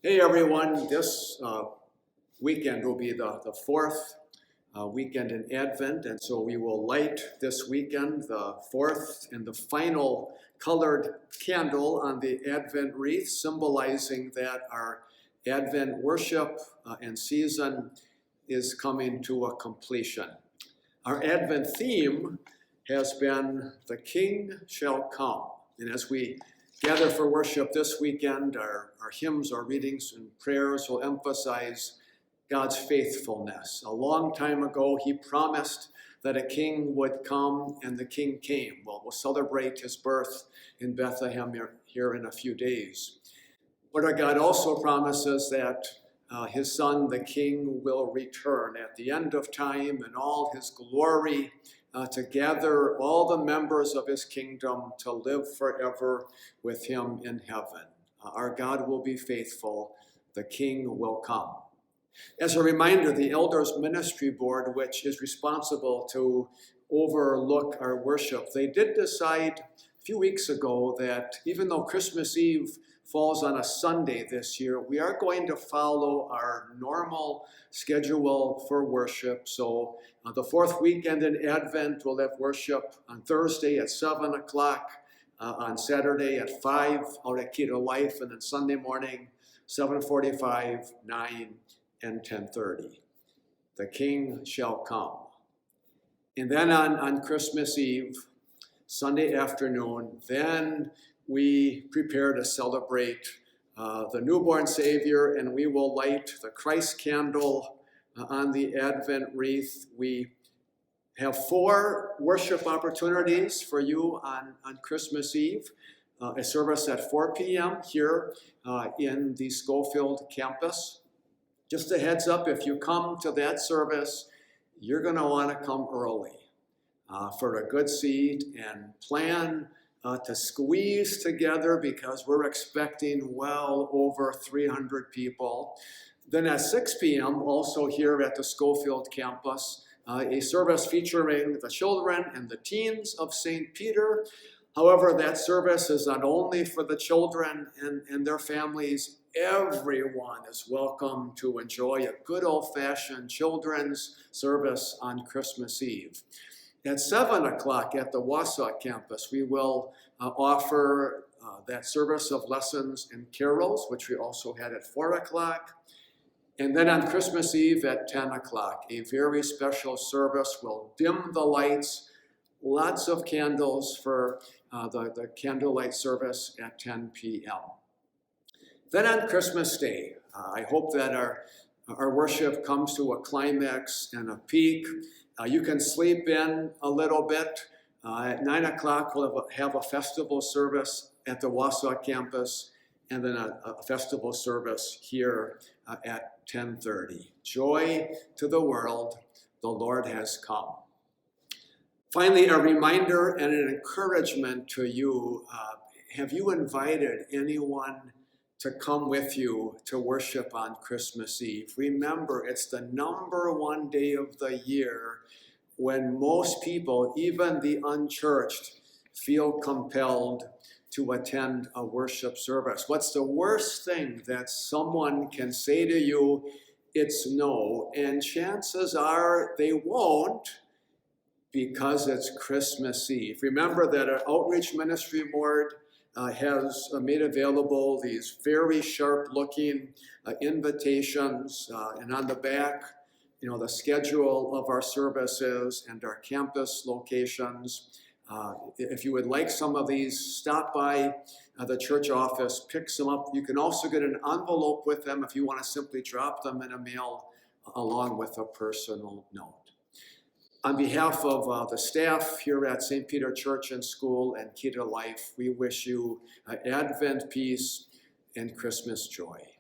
Hey everyone, this weekend will be the fourth weekend in Advent, and so we will light this weekend the fourth and the final colored candle on the Advent wreath, symbolizing that our Advent worship and season is coming to a completion. Our Advent theme has been "The King Shall Come," and as we gather for worship this weekend, our hymns, our readings, and prayers will emphasize God's faithfulness. A long time ago, he promised that a king would come, and the king came. Well, we'll celebrate his birth in Bethlehem here in a few days. But our God also promises that his son, the king, will return at the end of time in all his glory to gather all the members of his kingdom to live forever with him in heaven. Our God will be faithful. The king will come. As a reminder, the Elders Ministry Board, which is responsible to overlook our worship, they did decide a few weeks ago that even though Christmas Eve falls on a Sunday this year, we are going to follow our normal schedule for worship. So the fourth weekend in Advent, we'll have worship on Thursday at 7 o'clock, on Saturday at 5 out at Key to Life, and then Sunday morning, 7:45, 9, and 10:30. The King shall come. And then on Christmas Eve, Sunday afternoon, then we prepare to celebrate the newborn Savior, and we will light the Christ candle on the Advent wreath. We have 4 worship opportunities for you on Christmas Eve. A service at 4 p.m. here in the Schofield campus. Just a heads up, if you come to that service, you're going to want to come early for a good seat and plan to squeeze together because we're expecting well over 300 people. Then at 6 p.m., also here at the Schofield campus, a service featuring the children and the teens of St. Peter. However, that service is not only for the children and their families. Everyone is welcome to enjoy a good old-fashioned children's service on Christmas Eve. At 7 o'clock at the Wausau campus, we will offer that service of lessons and carols, which we also had at 4 o'clock. And then on Christmas Eve at 10 o'clock, a very special service. Will dim the lights, lots of candles for the candlelight service at 10 p.m. Then on Christmas Day, I hope that our worship comes to a climax and a peak. You can sleep in a little bit. At 9 o'clock, we'll have a festival service at the Wausau campus, and then a festival service here at 10:30. Joy to the world, the Lord has come. Finally, a reminder and an encouragement to you. Have you invited anyone to come with you to worship on Christmas Eve? Remember, it's the number one day of the year when most people, even the unchurched, feel compelled to attend a worship service. What's the worst thing that someone can say to you? It's no, and chances are they won't, because it's Christmas Eve. Remember that our Outreach Ministry Board has made available these very sharp-looking invitations, and on the back, the schedule of our services and our campus locations. If you would like some of these, stop by the church office, pick some up. You can also get an envelope with them if you want to simply drop them in a mail along with a personal note. On behalf of the staff here at St. Peter Church and School and Key to Life, we wish you Advent peace and Christmas joy.